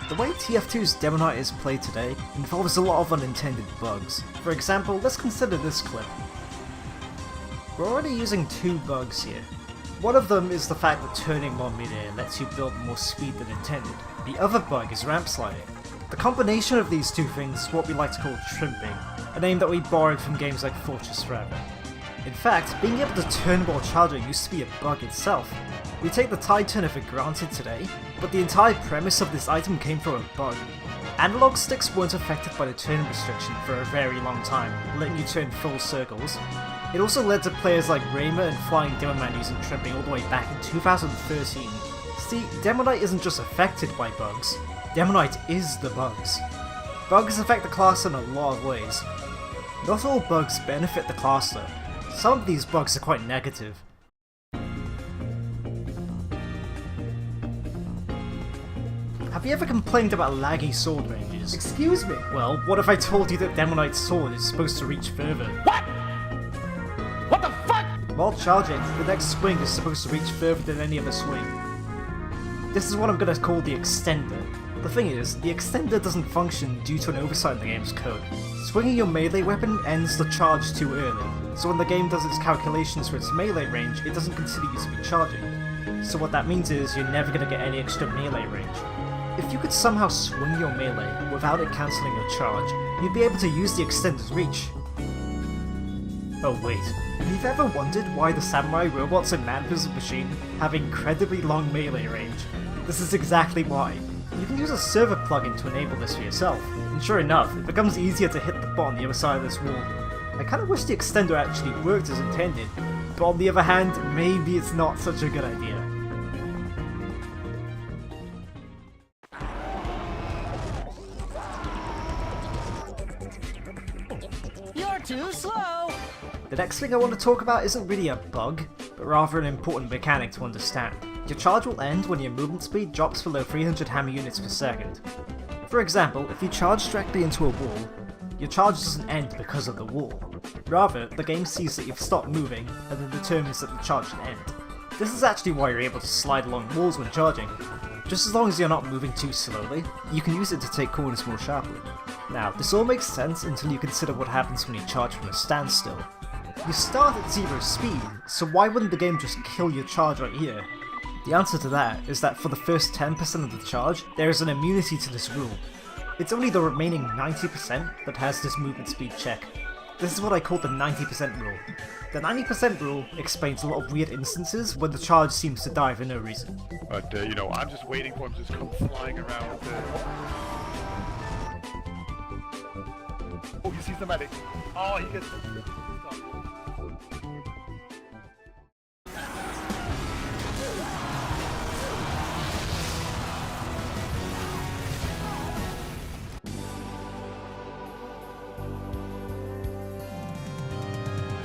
The way TF2's Demoknight is played today involves a lot of unintended bugs. For example, let's consider this clip. We're already using two bugs here. One of them is the fact that turning while mid-air lets you build more speed than intended. The other bug is ramp sliding. The combination of these two things is what we like to call trimping, a name that we borrowed from games like Fortress Forever. In fact, being able to turn while charging used to be a bug itself. We take the tide turner for granted today, but the entire premise of this item came from a bug. Analog sticks weren't affected by the turn restriction for a very long time, letting you turn full circles. It also led to players like Raymer and Flying Demoman using trimping all the way back in 2013. See, Demoknight isn't just affected by bugs, Demoknight is the bugs. Bugs affect the class in a lot of ways. Not all bugs benefit the class though. Some of these bugs are quite negative. Have you ever complained about laggy sword ranges? Excuse me? Well, what if I told you that Demoknight's sword is supposed to reach further? What? What the fuck? While charging, the next swing is supposed to reach further than any other swing. This is what I'm gonna call the extender. The thing is, the extender doesn't function due to an oversight in the game's code. Swinging your melee weapon ends the charge too early, so when the game does its calculations for its melee range, it doesn't consider you to be charging. So what that means is you're never gonna get any extra melee range. If you could somehow swing your melee without it cancelling your charge, you'd be able to use the extender's reach. Oh wait, have you ever wondered why the samurai robots in Man vs. Machine have incredibly long melee range? This is exactly why. You can use a server plugin to enable this for yourself, and sure enough, it becomes easier to hit the bot on the other side of this wall. I kinda wish the extender actually worked as intended, but on the other hand, maybe it's not such a good idea. You're too slow! The next thing I want to talk about isn't really a bug, but rather an important mechanic to understand. Your charge will end when your movement speed drops below 300 hammer units per second. For example, if you charge directly into a wall, your charge doesn't end because of the wall. Rather, the game sees that you've stopped moving, and then determines that the charge should end. This is actually why you're able to slide along walls when charging. Just as long as you're not moving too slowly, you can use it to take corners more sharply. Now, this all makes sense until you consider what happens when you charge from a standstill. You start at 0 speed, so why wouldn't the game just kill your charge right here? The answer to that is that for the first 10% of the charge, there is an immunity to this rule. It's only the remaining 90% that has this movement speed check. This is what I call the 90% rule. The 90% rule explains a lot of weird instances when the charge seems to die for no reason. But, I'm just waiting for him to just come flying around with the... Oh, he sees the medic. Oh, he gets...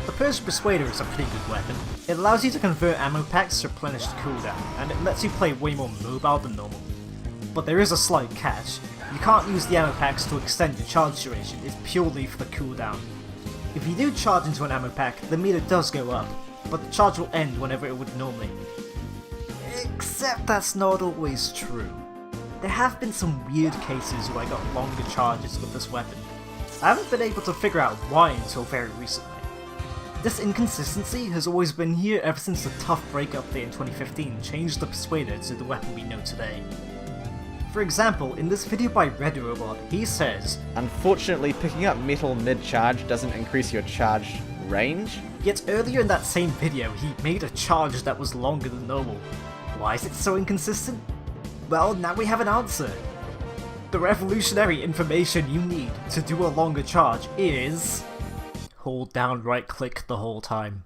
The Persian Persuader is a pretty good weapon. It allows you to convert ammo packs to replenish the cooldown, and it lets you play way more mobile than normal. But there is a slight catch. You can't use the ammo packs to extend your charge duration, it's purely for the cooldown. If you do charge into an ammo pack, the meter does go up, but the charge will end whenever it would normally. Except that's not always true. There have been some weird cases where I got longer charges with this weapon. I haven't been able to figure out why until very recently. This inconsistency has always been here ever since the tough break update in 2015 changed the Persuader to the weapon we know today. For example, in this video by Red Robot, he says, "Unfortunately, picking up metal mid-charge doesn't increase your charge range." Yet earlier in that same video, he made a charge that was longer than normal. Why is it so inconsistent? Well, now we have an answer. The revolutionary information you need to do a longer charge is... hold down right click the whole time.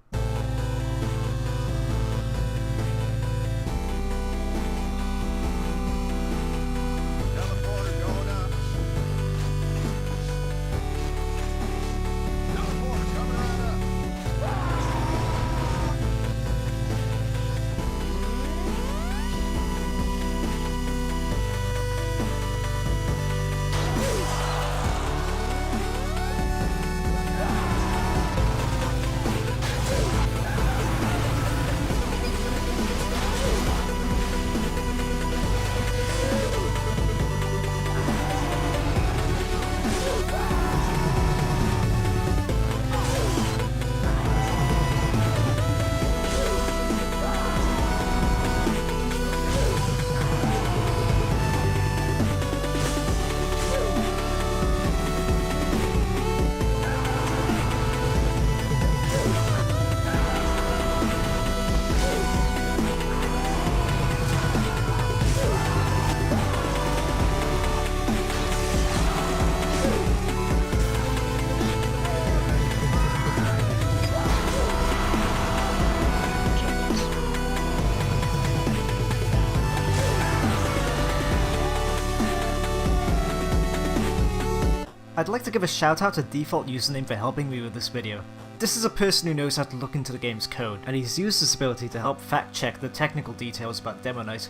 I'd like to give a shout out to defaultUsername for helping me with this video. This is a person who knows how to look into the game's code, and he's used this ability to help fact check the technical details about Demoknight.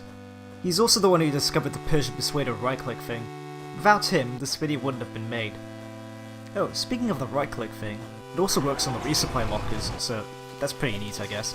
He's also the one who discovered the Persian Persuader right click thing. Without him, this video wouldn't have been made. Oh, speaking of the right click thing, it also works on the resupply lockers, so that's pretty neat I guess.